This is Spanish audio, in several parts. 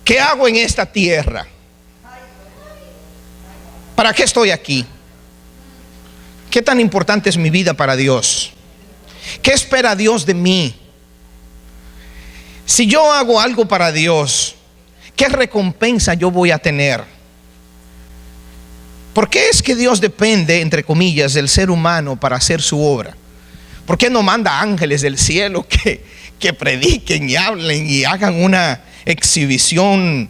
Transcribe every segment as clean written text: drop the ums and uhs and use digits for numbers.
¿Qué hago en esta tierra? ¿Para qué estoy aquí? ¿Qué tan importante es mi vida para Dios? ¿Qué espera Dios de mí? Si yo hago algo para Dios, ¿qué recompensa yo voy a tener? ¿Por qué es que Dios depende, entre comillas, del ser humano para hacer su obra? ¿Por qué no manda ángeles del cielo que prediquen y hablen y hagan una exhibición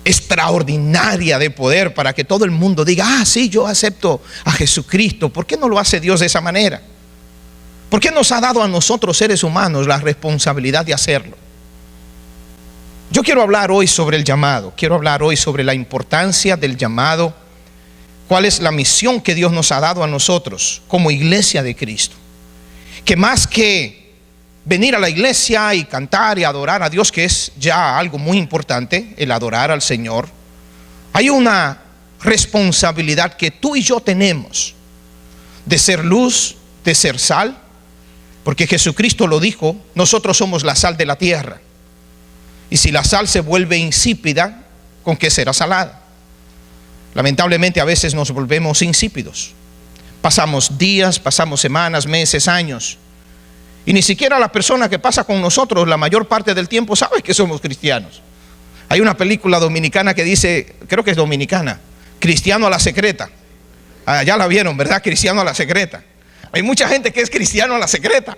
extraordinaria de poder para que todo el mundo diga: ah, sí, yo acepto a Jesucristo? ¿Por qué no lo hace Dios de esa manera? ¿Por qué nos ha dado a nosotros, seres humanos, la responsabilidad de hacerlo? Yo quiero hablar hoy sobre el llamado. Quiero hablar hoy sobre la importancia del llamado. ¿Cuál es la misión que Dios nos ha dado a nosotros como iglesia de Cristo? Que más que venir a la iglesia y cantar y adorar a Dios, que es ya algo muy importante, el adorar al Señor, hay una responsabilidad que tú y yo tenemos de ser luz, de ser sal, porque Jesucristo lo dijo: nosotros somos la sal de la tierra. Y si la sal se vuelve insípida, ¿con qué será salada? Lamentablemente a veces nos volvemos insípidos. Pasamos días, pasamos semanas, meses, años, y ni siquiera la persona que pasa con nosotros la mayor parte del tiempo sabe que somos cristianos. Hay una película dominicana que dice, creo que es dominicana, Cristiano a la secreta. Ya la vieron, ¿verdad? Cristiano a la secreta. Hay mucha gente que es cristiano a la secreta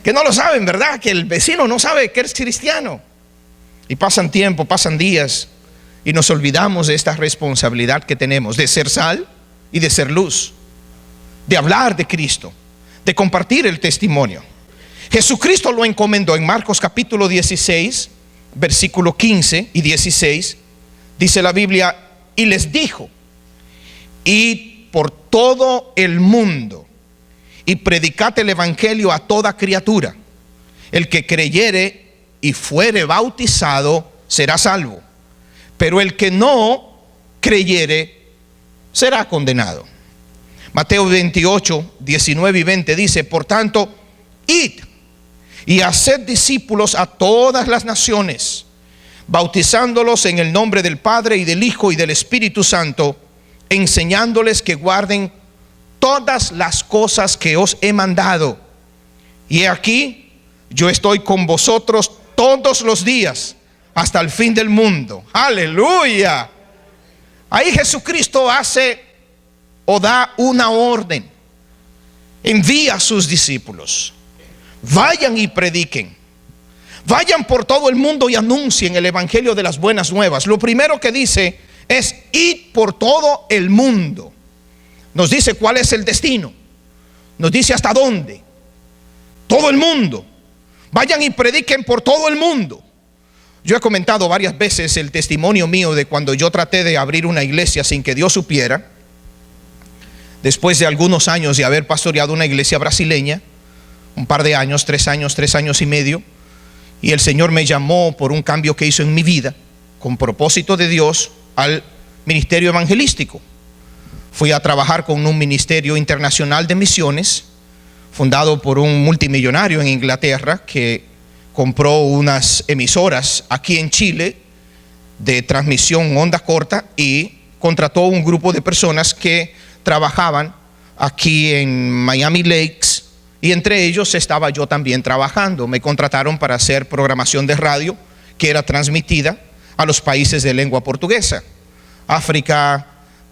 que no lo saben, ¿verdad? Que el vecino no sabe que eres cristiano. Y pasan tiempo, pasan días, y nos olvidamos de esta responsabilidad que tenemos de ser sal y de ser luz, de hablar de Cristo, de compartir el testimonio. Jesucristo lo encomendó en Marcos capítulo 16, versículo 15 y 16. Dice la Biblia: y les dijo: id por todo el mundo y predicad el evangelio a toda criatura. El que creyere y fuere bautizado será salvo, pero el que no creyere será condenado. Mateo 28, 19 y 20 dice: por tanto, id y haced discípulos a todas las naciones, bautizándolos en el nombre del Padre y del Hijo y del Espíritu Santo, enseñándoles que guarden todas las cosas que os he mandado. Y he aquí, yo estoy con vosotros todos los días hasta el fin del mundo. Aleluya. Ahí Jesucristo hace o da una orden. Envía a sus discípulos: vayan y prediquen. Vayan por todo el mundo y anuncien el evangelio de las buenas nuevas. Lo primero que dice es: id por todo el mundo. Nos dice cuál es el destino, nos dice hasta dónde. Todo el mundo. Vayan y prediquen por todo el mundo. Yo he comentado varias veces el testimonio mío de cuando yo traté de abrir una iglesia sin que Dios supiera. Después de algunos años de haber pastoreado una iglesia brasileña, un par de años, 3 años y medio, y el Señor me llamó por un cambio que hizo en mi vida, con propósito de Dios, al ministerio evangelístico. Fui a trabajar con un ministerio internacional de misiones, fundado por un multimillonario en Inglaterra, que compró unas emisoras aquí en Chile de transmisión onda corta y contrató un grupo de personas que trabajaban aquí en Miami Lakes, y entre ellos estaba yo también trabajando. Me contrataron para hacer programación de radio que era transmitida a los países de lengua portuguesa: África,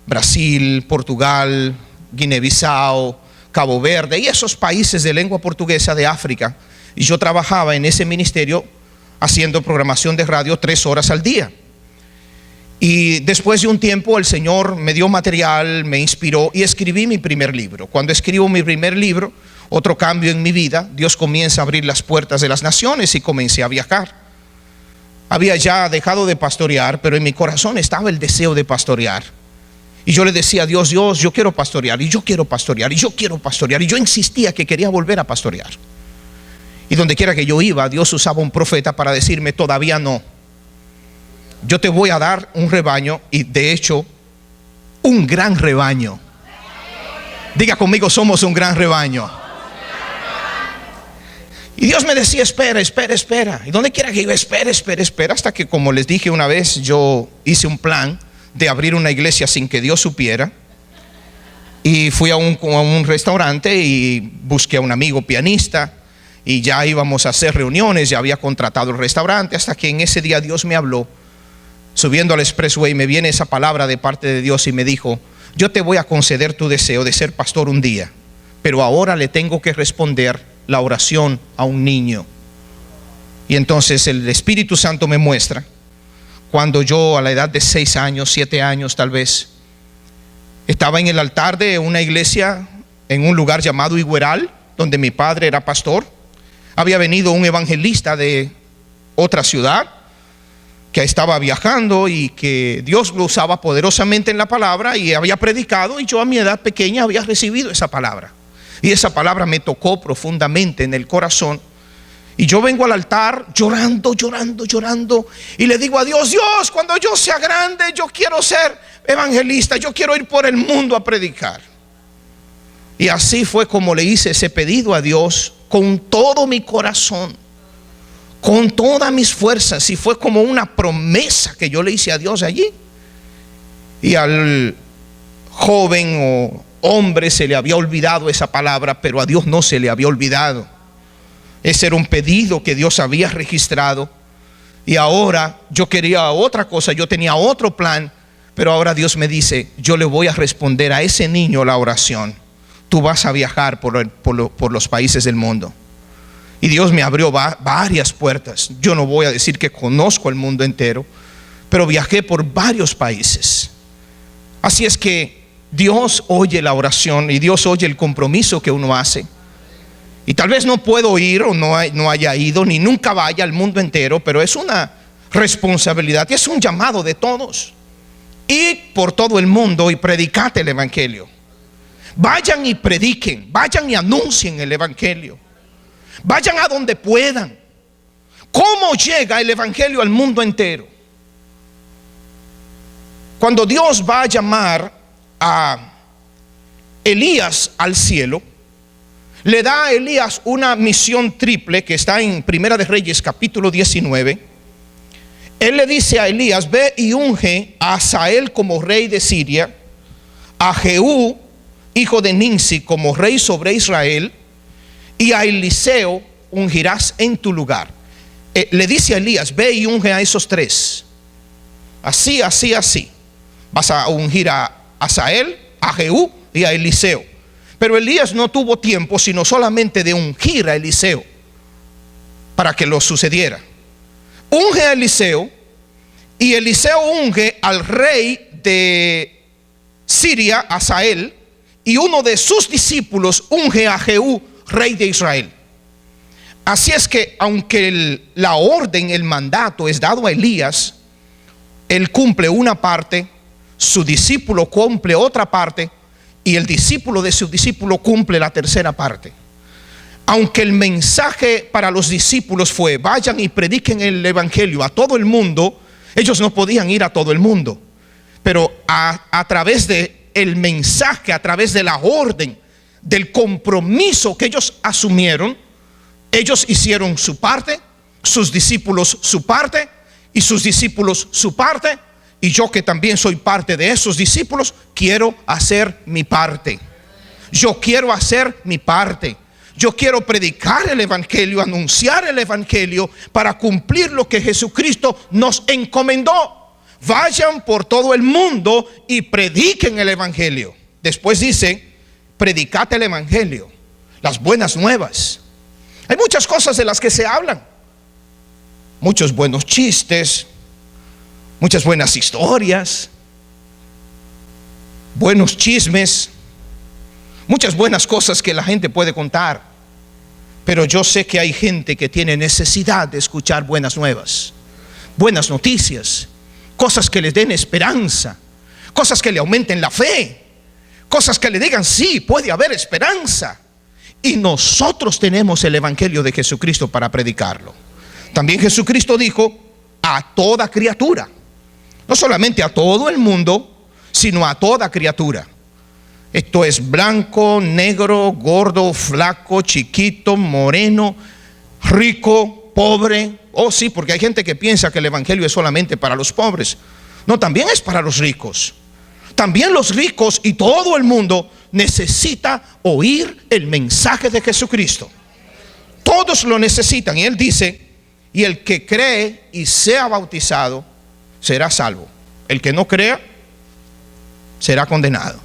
Brasil, Portugal, Guinea-Bissau, Cabo Verde y esos países de lengua portuguesa de África. Y yo trabajaba en ese ministerio haciendo programación de radio 3 horas al día. Y después de un tiempo el Señor me dio material, me inspiró y escribí mi primer libro. Cuando escribo mi primer libro, otro cambio en mi vida, Dios comienza a abrir las puertas de las naciones y comencé a viajar. Había ya dejado de pastorear, pero en mi corazón estaba el deseo de pastorear. Y yo le decía a Dios: Dios, yo quiero pastorear, y yo quiero pastorear, y yo quiero pastorear. Y yo insistía que quería volver a pastorear. Y donde quiera que yo iba, Dios usaba un profeta para decirme: todavía no. Yo te voy a dar un rebaño, y de hecho, un gran rebaño. Diga conmigo: somos un gran rebaño. Y Dios me decía, espera, espera, espera. Y donde quiera que iba, espera, espera, espera. Hasta que, como les dije una vez, yo hice un plan de abrir una iglesia sin que Dios supiera. Y fui a un restaurante y busqué a un amigo pianista. Y ya íbamos a hacer reuniones, ya había contratado el restaurante. Hasta que en ese día Dios me habló. Subiendo al expressway me viene esa palabra de parte de Dios y me dijo: yo te voy a conceder tu deseo de ser pastor un día, pero ahora le tengo que responder la oración a un niño. Y entonces el Espíritu Santo me muestra cuando yo, a la edad de 6 años, 7 años tal vez, estaba en el altar de una iglesia en un lugar llamado Igueral, donde mi padre era pastor. Había venido un evangelista de otra ciudad que estaba viajando y que Dios lo usaba poderosamente en la palabra, y había predicado, y yo a mi edad pequeña había recibido esa palabra. Y esa palabra me tocó profundamente en el corazón. Y yo vengo al altar llorando, llorando, llorando, y le digo a Dios: Dios, cuando yo sea grande, yo quiero ser evangelista, yo quiero ir por el mundo a predicar. Y así fue como le hice ese pedido a Dios, con todo mi corazón, con todas mis fuerzas, y fue como una promesa que yo le hice a Dios allí. Y al joven o hombre se le había olvidado esa palabra, pero a Dios no se le había olvidado. Ese era un pedido que Dios había registrado. Y ahora yo quería otra cosa, yo tenía otro plan, pero ahora Dios me dice: yo le voy a responder a ese niño la oración. Tú vas a viajar por los países del mundo. Y Dios me abrió varias puertas. Yo no voy a decir que conozco el mundo entero, pero viajé por varios países. Así es que Dios oye la oración y Dios oye el compromiso que uno hace. Y tal vez no puedo ir, o no haya ido, ni nunca vaya al mundo entero, pero es una responsabilidad y es un llamado de todos. Id por todo el mundo y predicad el evangelio. Vayan y prediquen, vayan y anuncien el evangelio. Vayan a donde puedan. ¿Cómo llega el evangelio al mundo entero? Cuando Dios va a llamar a Elías al cielo, le da a Elías una misión triple que está en Primera de Reyes capítulo 19. Él le dice a Elías: ve y unge a Hazael como rey de Siria, a Jehú hijo de Ninsi como rey sobre Israel, y a Eliseo ungirás en tu lugar. Le dice a Elías: ve y unge a esos tres. Así, así, así. Vas a ungir a Hazael, a Jehú y a Eliseo. Pero Elías no tuvo tiempo sino solamente de ungir a Eliseo para que lo sucediera. Unge a Eliseo, y Eliseo unge al rey de Siria, Hazael, y uno de sus discípulos unge a Jehú, rey de Israel. Así es que aunque la orden, el mandato es dado a Elías, él cumple una parte, su discípulo cumple otra parte, y el discípulo de su discípulo cumple la tercera parte. Aunque el mensaje para los discípulos fue: vayan y prediquen el evangelio a todo el mundo, ellos no podían ir a todo el mundo. Pero a través de el mensaje, a través de la orden, del compromiso que ellos asumieron, ellos hicieron su parte, sus discípulos su parte, y sus discípulos su parte. Y yo, que también soy parte de esos discípulos, quiero hacer mi parte. Yo quiero hacer mi parte. Yo quiero predicar el evangelio, anunciar el evangelio, para cumplir lo que Jesucristo nos encomendó. Vayan por todo el mundo y prediquen el evangelio. Después dice: predicad el evangelio, las buenas nuevas. Hay muchas cosas de las que se hablan, muchos buenos chistes, muchas buenas historias, buenos chismes, muchas buenas cosas que la gente puede contar. Pero yo sé que hay gente que tiene necesidad de escuchar buenas nuevas, buenas noticias, cosas que les den esperanza, cosas que le aumenten la fe, cosas que le digan: sí, puede haber esperanza. Y nosotros tenemos el evangelio de Jesucristo para predicarlo. También Jesucristo dijo: a toda criatura. No solamente a todo el mundo, sino a toda criatura. Esto es blanco, negro, gordo, flaco, chiquito, moreno, rico, pobre. Oh, sí, porque hay gente que piensa que el evangelio es solamente para los pobres. No, también es para los ricos. También los ricos y todo el mundo necesita oír el mensaje de Jesucristo. Todos lo necesitan. Y Él dice, y el que cree y sea bautizado será salvo. El que no crea será condenado.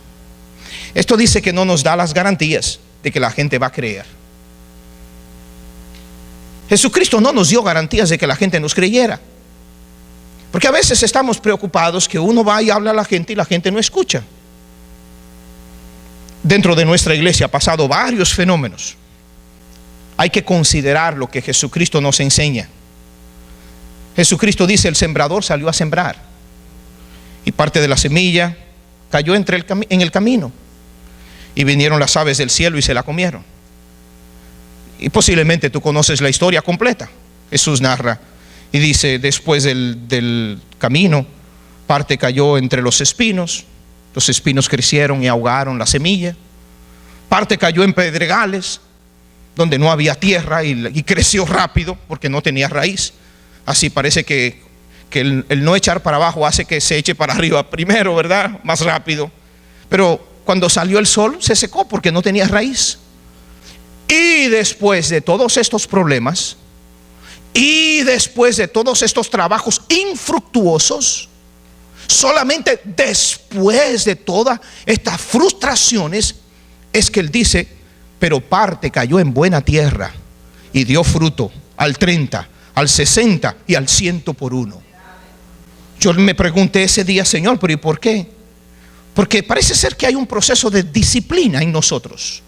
Esto dice que no nos da las garantías de que la gente va a creer. Jesucristo no nos dio garantías de que la gente nos creyera. Porque a veces estamos preocupados que uno va y habla a la gente y la gente no escucha. Dentro de nuestra iglesia ha pasado varios fenómenos. Hay que considerar lo que Jesucristo nos enseña. Jesucristo dice, el sembrador salió a sembrar. Y parte de la semilla cayó en el camino. Y vinieron las aves del cielo y se la comieron. Y posiblemente tú conoces la historia completa. Jesús narra y dice, después del camino, parte cayó entre los espinos crecieron y ahogaron la semilla. Parte cayó en pedregales, donde no había tierra y creció rápido porque no tenía raíz. Así parece que el no echar para abajo hace que se eche para arriba primero, ¿verdad? Más rápido. Pero cuando salió el sol se secó porque no tenía raíz. Y después de todos estos problemas, y después de todos estos trabajos infructuosos, solamente después de todas estas frustraciones, es que Él dice, pero parte cayó en buena tierra y dio fruto al 30, al 60 y al 100 por uno. Yo me pregunté ese día, Señor, pero ¿y por qué? Porque parece ser que hay un proceso de disciplina en nosotros,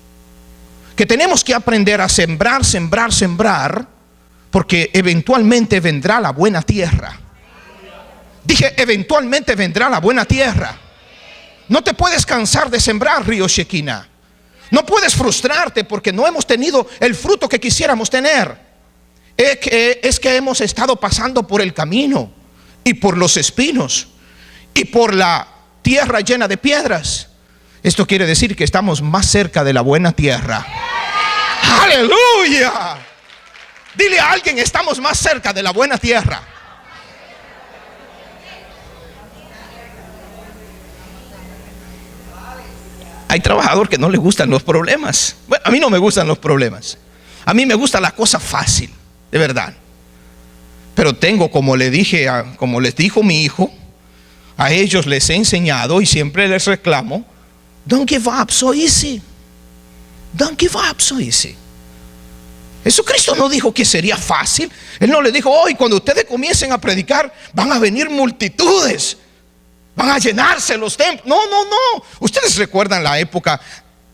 que tenemos que aprender a sembrar, porque eventualmente vendrá la buena tierra. Dije, eventualmente vendrá la buena tierra. No te puedes cansar de sembrar, Río Shekinah. No puedes frustrarte porque no hemos tenido el fruto que quisiéramos tener. Es que hemos estado pasando por el camino y por los espinos y por la tierra llena de piedras. Esto quiere decir que estamos más cerca de la buena tierra. ¡Aleluya! Dile a alguien, estamos más cerca de la buena tierra. Hay trabajadores que no les gustan los problemas. Bueno, a mí no me gustan los problemas. A mí me gusta la cosa fácil, de verdad. Pero tengo, como les dijo mi hijo, a ellos les he enseñado y siempre les reclamo, don't give up so easy. Don't give up so easy. Jesucristo no dijo que sería fácil. Él no le dijo, hoy cuando ustedes comiencen a predicar van a venir multitudes, van a llenarse los templos. No. Ustedes recuerdan la época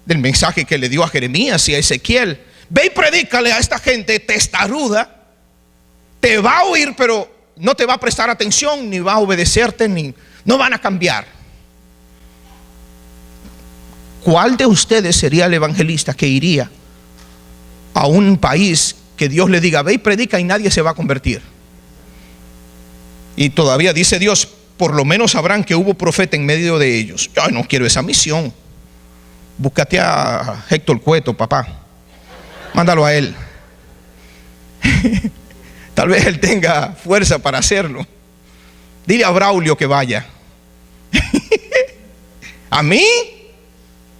del mensaje que le dio a Jeremías y a Ezequiel. Ve y predícale a esta gente testaruda. Te va a oír, pero no te va a prestar atención, ni va a obedecerte, no van a cambiar. ¿Cuál de ustedes sería el evangelista que iría a un país que Dios le diga, ve y predica, y nadie se va a convertir? Y todavía dice Dios, por lo menos sabrán que hubo profeta en medio de ellos. Yo no quiero esa misión. Búscate a Héctor Cueto, papá. Mándalo a él. Tal vez él tenga fuerza para hacerlo. Dile a Braulio que vaya. ¿A mí?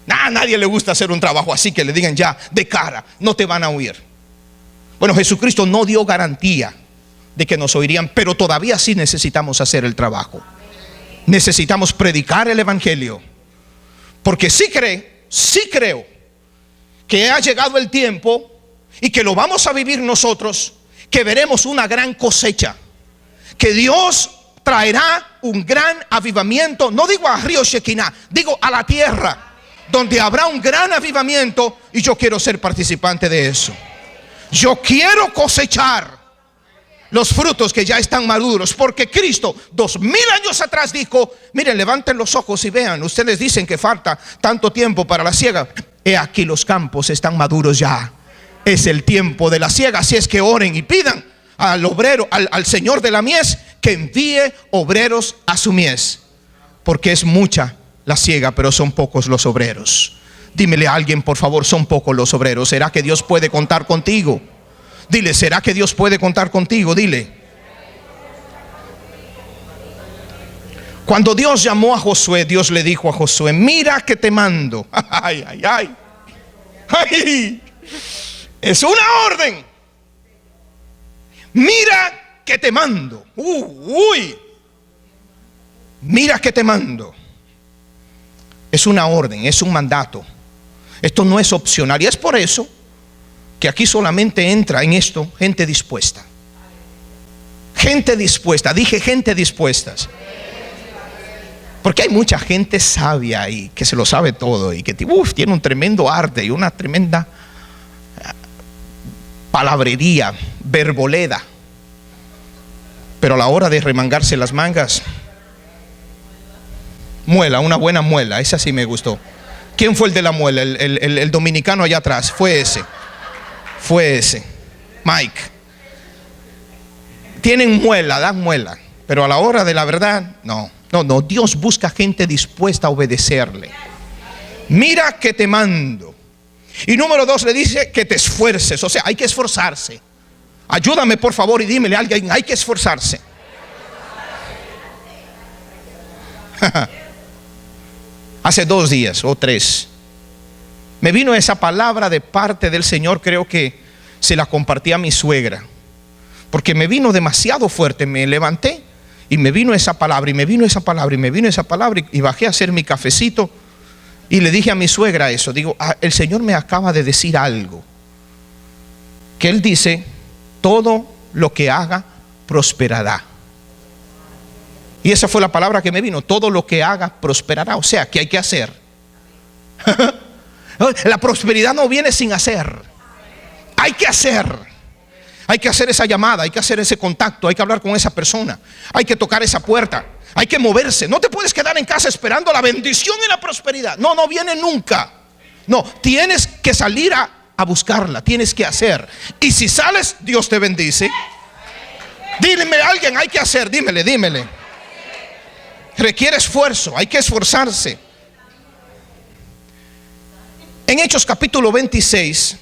A nadie le gusta hacer un trabajo así, que le digan ya de cara, no te van a oír. Bueno, Jesucristo no dio garantía de que nos oirían, pero todavía sí necesitamos hacer el trabajo. Necesitamos predicar el evangelio, porque sí creo que ha llegado el tiempo y que lo vamos a vivir nosotros, que veremos una gran cosecha, que Dios traerá un gran avivamiento. No digo a Río Shekinah, digo a la tierra, donde habrá un gran avivamiento, y yo quiero ser participante de eso. Yo quiero cosechar los frutos que ya están maduros, porque Cristo 2000 años atrás dijo, miren, levanten los ojos y vean, ustedes dicen que falta tanto tiempo para la siega, he aquí los campos están maduros ya, es el tiempo de la siega. Así es que oren y pidan al obrero, al Señor de la mies, que envíe obreros a su mies, porque es mucha la siega, pero son pocos los obreros. Dímele a alguien, por favor, son pocos los obreros. ¿Será que Dios puede contar contigo? Dile, ¿será que Dios puede contar contigo? Dile. Cuando Dios llamó a Josué, Dios le dijo a Josué: mira que te mando. Ay, ay, ay. Ay. Es una orden. Mira que te mando. Uy. Mira que te mando. Es una orden, es un mandato. Esto no es opcional. Y es por eso que aquí solamente entra en esto gente dispuesta. Gente dispuesta. Dije gente dispuestas. Porque hay mucha gente sabia y que se lo sabe todo y que tiene un tremendo arte y una tremenda palabrería, verboleda. Pero a la hora de remangarse las mangas, muela, una buena muela, esa sí me gustó. ¿Quién fue el de la muela? El dominicano allá atrás. Fue ese. Mike. Tienen muela, dan muela. Pero a la hora de la verdad, no. Dios busca gente dispuesta a obedecerle. Mira que te mando. Y número 2 le dice que te esfuerces. O sea, hay que esforzarse. Ayúdame por favor y dímele a alguien: hay que esforzarse. Hace 2 días o 3 me vino esa palabra de parte del Señor. Creo que se la compartí a mi suegra, porque me vino demasiado fuerte. Me levanté y me vino esa palabra, y me vino esa palabra, y me vino esa palabra, y bajé a hacer mi cafecito y le dije a mi suegra eso. Digo: el Señor me acaba de decir algo, que Él dice: todo lo que haga prosperará. Y esa fue la palabra que me vino: todo lo que haga prosperará. O sea, ¿qué hay que hacer? La prosperidad no viene sin hacer. Hay que hacer. Hay que hacer esa llamada, hay que hacer ese contacto, hay que hablar con esa persona, hay que tocar esa puerta, hay que moverse. No te puedes quedar en casa esperando la bendición y la prosperidad. No viene nunca. No, tienes que salir a buscarla, tienes que hacer. Y si sales, Dios te bendice. Dime a alguien: hay que hacer. Dímele. Requiere esfuerzo, hay que esforzarse. En Hechos capítulo 26,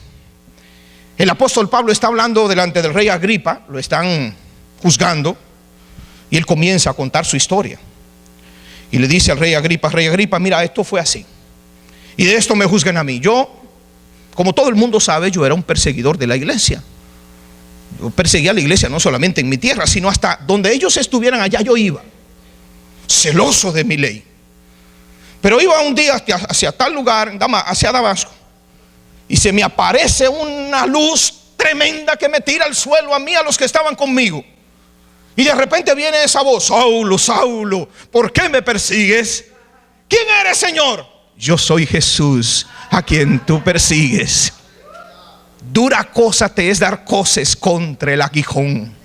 el apóstol Pablo está hablando delante del rey Agripa. Lo están juzgando y él comienza a contar su historia. Y le dice al rey Agripa: mira, esto fue así, y de esto me juzgan a mí. Yo, como todo el mundo sabe, yo era un perseguidor de la iglesia. Yo perseguía a la iglesia no solamente en mi tierra, sino hasta donde ellos estuvieran, allá yo iba, celoso de mi ley. Pero iba un día hacia tal lugar, hacia Damasco, y se me aparece una luz tremenda que me tira al suelo a mí, a los que estaban conmigo. Y de repente viene esa voz: Saulo, Saulo, ¿por qué me persigues? ¿Quién eres, Señor? Yo soy Jesús, a quien tú persigues. Dura cosa te es dar coces contra el aguijón.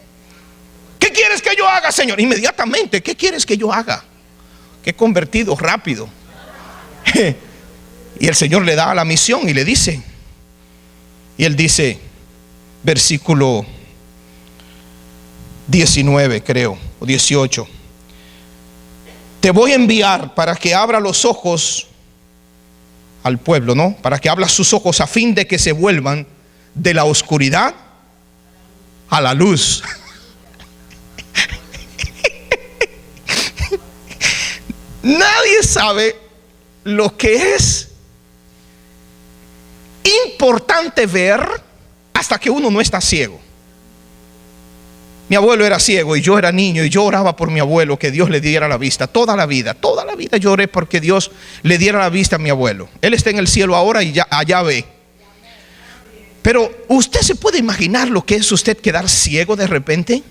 ¿Qué quieres que yo haga, Señor? Inmediatamente: ¿qué quieres que yo haga? Que he convertido rápido. Y el Señor le da la misión y le dice, y él dice, versículo 19 creo, o 18: te voy a enviar para que abra los ojos al pueblo, ¿no? Para que abra sus ojos, a fin de que se vuelvan de la oscuridad a la luz. Nadie sabe lo que es importante ver hasta que uno no está ciego. Mi abuelo era ciego y yo era niño, y yo oraba por mi abuelo que Dios le diera la vista. Toda la vida lloré porque Dios le diera la vista a mi abuelo. Él está en el cielo ahora y ya allá ve. Pero usted se puede imaginar lo que es usted quedar ciego de repente.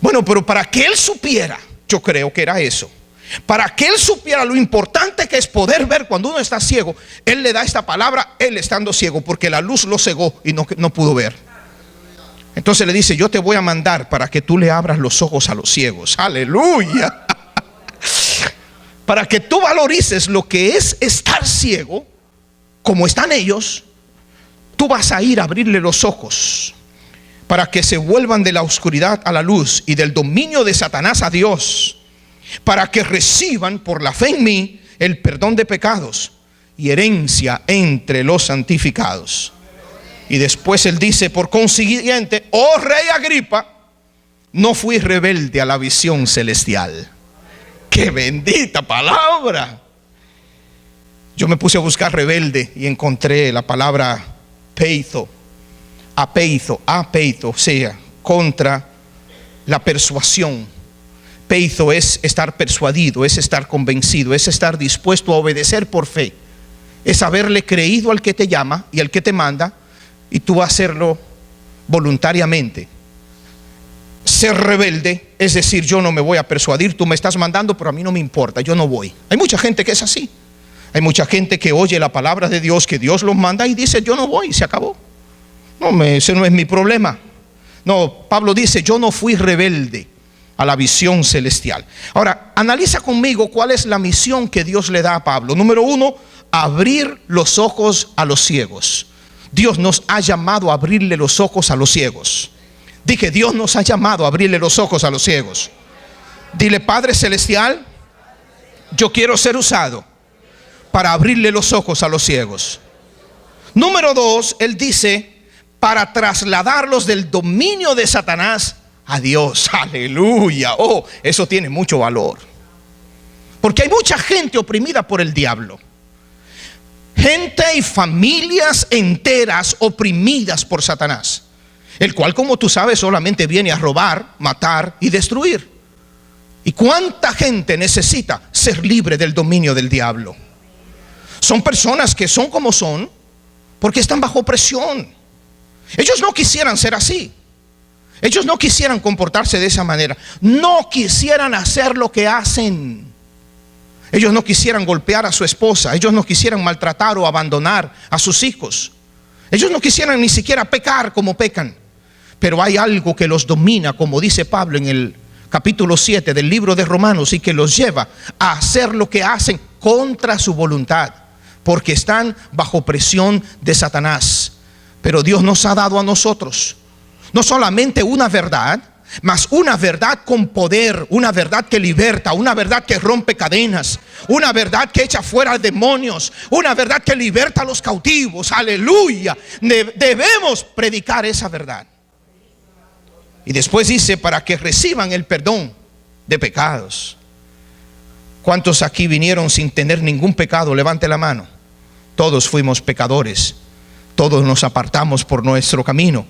Bueno, pero para que él supiera, yo creo que era eso. Para que él supiera lo importante que es poder ver cuando uno está ciego, él le da esta palabra, él estando ciego, porque la luz lo cegó y no pudo ver. Entonces le dice: yo te voy a mandar para que tú le abras los ojos a los ciegos. Aleluya. Para que tú valorices lo que es estar ciego, como están ellos. Tú vas a ir a abrirle los ojos para que se vuelvan de la oscuridad a la luz y del dominio de Satanás a Dios, para que reciban por la fe en mí el perdón de pecados y herencia entre los santificados. Y después él dice, por consiguiente, oh rey Agripa, no fui rebelde a la visión celestial. ¡Qué bendita palabra! Yo me puse a buscar rebelde y encontré la palabra peitho, o sea, contra la persuasión. Peitho es estar persuadido, es estar convencido, es estar dispuesto a obedecer por fe. Es haberle creído al que te llama y al que te manda, y tú hacerlo voluntariamente. Ser rebelde es decir, yo no me voy a persuadir, tú me estás mandando, pero a mí no me importa, yo no voy. Hay mucha gente que es así. Hay mucha gente que oye la palabra de Dios, que Dios los manda y dice, yo no voy, se acabó. No, ese no es mi problema. No, Pablo dice, yo no fui rebelde a la visión celestial. Ahora, analiza conmigo cuál es la misión que Dios le da a Pablo. Número 1, abrir los ojos a los ciegos. Dios nos ha llamado a abrirle los ojos a los ciegos. Dije, Dios nos ha llamado a abrirle los ojos a los ciegos. Dile, Padre Celestial, yo quiero ser usado para abrirle los ojos a los ciegos. Número 2, él dice, para trasladarlos del dominio de Satanás a Dios. Aleluya. Oh, eso tiene mucho valor. Porque hay mucha gente oprimida por el diablo. Gente y familias enteras oprimidas por Satanás, el cual, como tú sabes, solamente viene a robar, matar y destruir. ¿Y cuánta gente necesita ser libre del dominio del diablo? Son personas que son como son porque están bajo presión. Ellos no quisieran ser así. Ellos no quisieran comportarse de esa manera. No quisieran hacer lo que hacen. Ellos no quisieran golpear a su esposa. Ellos no quisieran maltratar o abandonar a sus hijos. Ellos no quisieran ni siquiera pecar como pecan. Pero hay algo que los domina, como dice Pablo en el capítulo 7 del libro de Romanos, y que los lleva a hacer lo que hacen contra su voluntad, porque están bajo presión de Satanás. Pero Dios nos ha dado a nosotros no solamente una verdad, mas una verdad con poder, una verdad que liberta, una verdad que rompe cadenas, una verdad que echa fuera demonios, una verdad que liberta a los cautivos. Aleluya. Debemos predicar esa verdad. Y después dice, para que reciban el perdón de pecados. ¿Cuántos aquí vinieron sin tener ningún pecado? Levante la mano. Todos fuimos pecadores, todos nos apartamos por nuestro camino,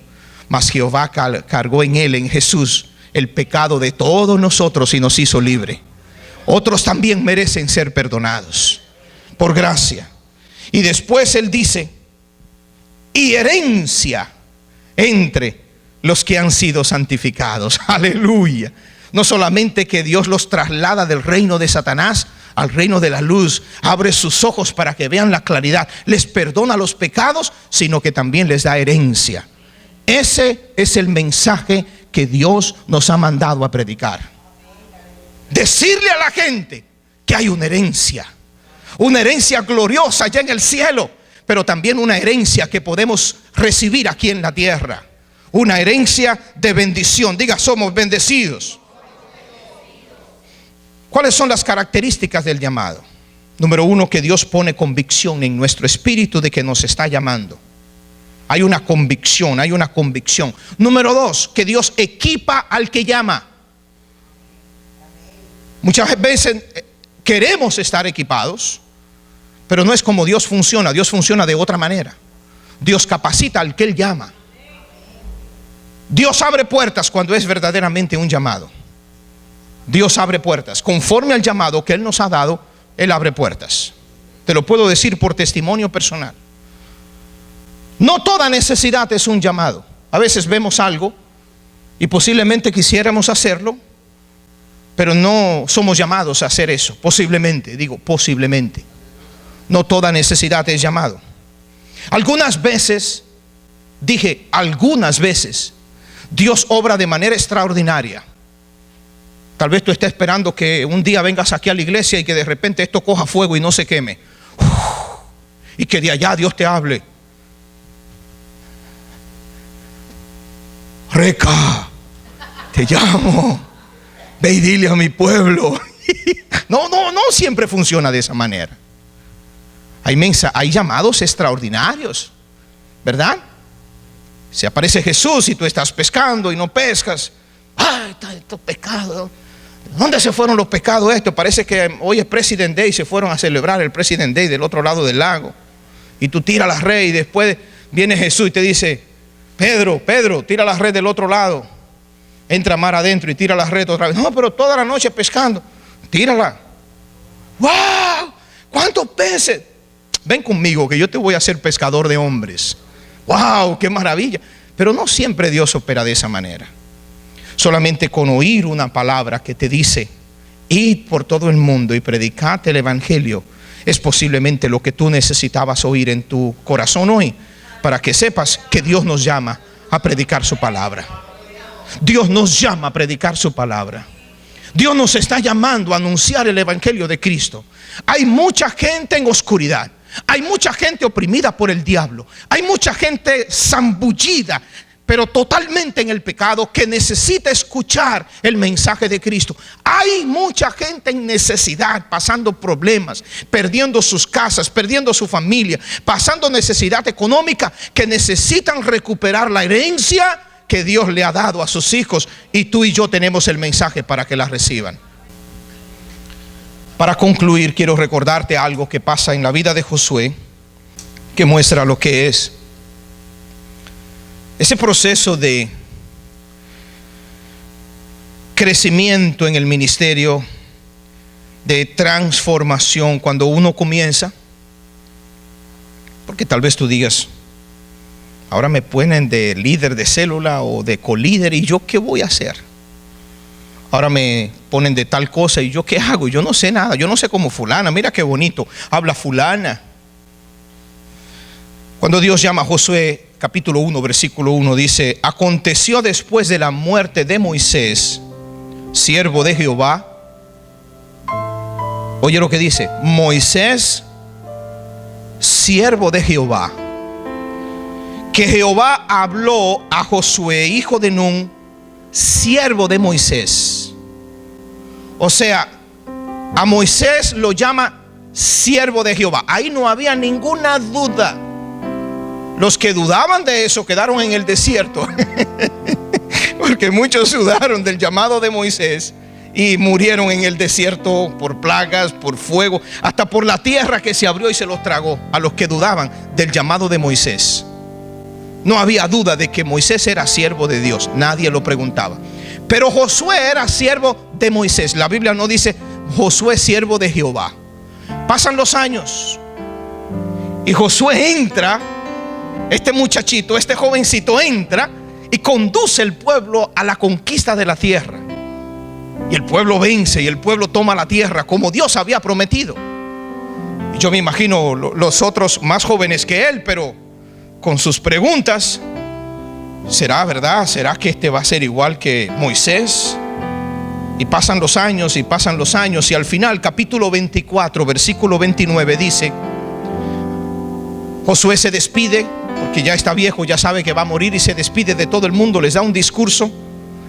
mas Jehová cargó en él, en Jesús, el pecado de todos nosotros y nos hizo libre. Otros también merecen ser perdonados por gracia. Y después él dice, y herencia entre los que han sido santificados. Aleluya. No solamente que Dios los traslada del reino de Satanás al reino de la luz, abre sus ojos para que vean la claridad, les perdona los pecados, sino que también les da herencia. Ese es el mensaje que Dios nos ha mandado a predicar. Decirle a la gente que hay una herencia gloriosa allá en el cielo, pero también una herencia que podemos recibir aquí en la tierra. Una herencia de bendición. Diga, somos bendecidos. ¿Cuáles son las características del llamado? Número 1, que Dios pone convicción en nuestro espíritu de que nos está llamando. Hay una convicción, hay una convicción. Número 2, que Dios equipa al que llama. Muchas veces queremos estar equipados, pero no es como Dios funciona. Dios funciona de otra manera. Dios capacita al que Él llama. Dios abre puertas cuando es verdaderamente un llamado. Dios abre puertas. Conforme al llamado que Él nos ha dado, Él abre puertas. Te lo puedo decir por testimonio personal. No toda necesidad es un llamado. A veces vemos algo y posiblemente quisiéramos hacerlo, pero no somos llamados a hacer eso. Posiblemente, digo posiblemente. No toda necesidad es llamado. Algunas veces, Dios obra de manera extraordinaria. Tal vez tú estés esperando que un día vengas aquí a la iglesia y que de repente esto coja fuego y no se queme. Y que de allá Dios te hable. Reca, te llamo. Ve y dile a mi pueblo. No siempre funciona de esa manera. Hay llamados extraordinarios, ¿verdad? Se aparece Jesús y tú estás pescando y no pescas. ¡Ay, está estos pescados! ¿Dónde se fueron los pescados estos? Parece que hoy es President Day, se fueron a celebrar el President Day del otro lado del lago. Y tú tiras la red y después viene Jesús y te dice: Pedro, tira la red del otro lado. Entra mar adentro y tira la red otra vez. No, pero toda la noche pescando. Tírala. ¡Wow! ¿Cuántos peces? Ven conmigo que yo te voy a hacer pescador de hombres. ¡Wow! ¡Qué maravilla! Pero no siempre Dios opera de esa manera. Solamente con oír una palabra que te dice: id por todo el mundo y predicad el evangelio, es posiblemente lo que tú necesitabas oír en tu corazón hoy, para que sepas que Dios nos llama a predicar su palabra. Dios nos llama a predicar su palabra. Dios nos está llamando a anunciar el evangelio de Cristo. Hay mucha gente en oscuridad. Hay mucha gente oprimida por el diablo. Hay mucha gente zambullida, pero totalmente en el pecado, que necesita escuchar el mensaje de Cristo. Hay mucha gente en necesidad, pasando problemas, perdiendo sus casas, perdiendo su familia, pasando necesidad económica, que necesitan recuperar la herencia que Dios le ha dado a sus hijos, y tú y yo tenemos el mensaje para que la reciban. Para concluir, quiero recordarte algo que pasa en la vida de Josué, que muestra lo que es ese proceso de crecimiento en el ministerio, de transformación cuando uno comienza. Porque tal vez tú digas: ahora me ponen de líder de célula o de colíder, ¿y yo qué voy a hacer? Ahora me ponen de tal cosa, ¿y yo qué hago? Yo no sé nada, yo no sé cómo fulana. Mira qué bonito habla fulana. Cuando Dios llama a Josué, capítulo 1, versículo 1, dice: aconteció después de la muerte de Moisés, siervo de Jehová. Oye lo que dice: Moisés, siervo de Jehová, que Jehová habló a Josué, hijo de Nun, siervo de Moisés. O sea, a Moisés lo llama siervo de Jehová. Ahí no había ninguna duda. Los que dudaban de eso quedaron en el desierto, porque muchos dudaron del llamado de Moisés y murieron en el desierto por plagas, por fuego, hasta por la tierra que se abrió y se los tragó a los que dudaban del llamado de Moisés. No había duda de que Moisés era siervo de Dios, nadie lo preguntaba. Pero Josué era siervo de Moisés. La Biblia no dice Josué siervo de Jehová. Pasan los años y Josué entra. Este muchachito, este jovencito entra y conduce el pueblo a la conquista de la tierra. Y el pueblo vence y el pueblo toma la tierra como Dios había prometido. Y yo me imagino los otros más jóvenes que él, pero con sus preguntas: ¿será verdad? ¿Será que este va a ser igual que Moisés? Y pasan los años y pasan los años, y al final, capítulo 24, versículo 29 dice: Josué se despide, porque ya está viejo, ya sabe que va a morir, y se despide de todo el mundo, les da un discurso,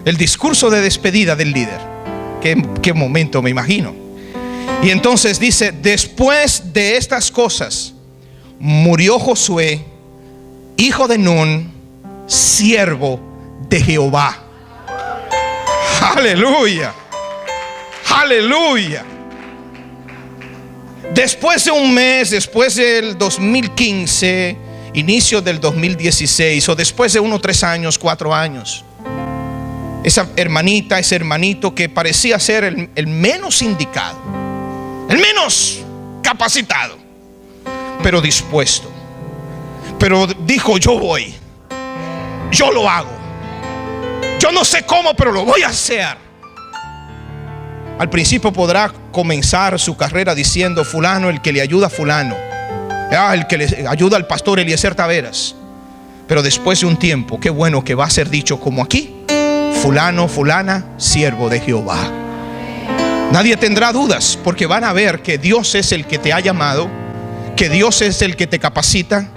el discurso de despedida del líder. Qué momento, me imagino. Y entonces dice: después de estas cosas murió Josué, hijo de Nun, siervo de Jehová. Aleluya, aleluya. Después de un mes, después del 2015, inicio del 2016, o después de unos 3 años, 4 años, esa hermanita, ese hermanito que parecía ser el menos indicado, el menos capacitado, pero dispuesto, pero dijo: yo voy, yo lo hago, yo no sé cómo, pero lo voy a hacer. Al principio podrá comenzar su carrera diciendo: fulano, el que le ayuda a fulano, el que le ayuda al pastor Eliezer Taveras. Pero después de un tiempo, qué bueno que va a ser dicho como aquí: fulano, fulana, siervo de Jehová. Nadie tendrá dudas, porque van a ver que Dios es el que te ha llamado, que Dios es el que te capacita,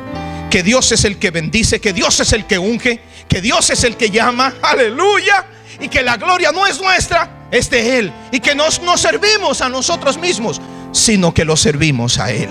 que Dios es el que bendice, que Dios es el que unge, que Dios es el que llama. Aleluya. Y que la gloria no es nuestra, es de Él. Y que no nos servimos a nosotros mismos, sino que lo servimos a Él.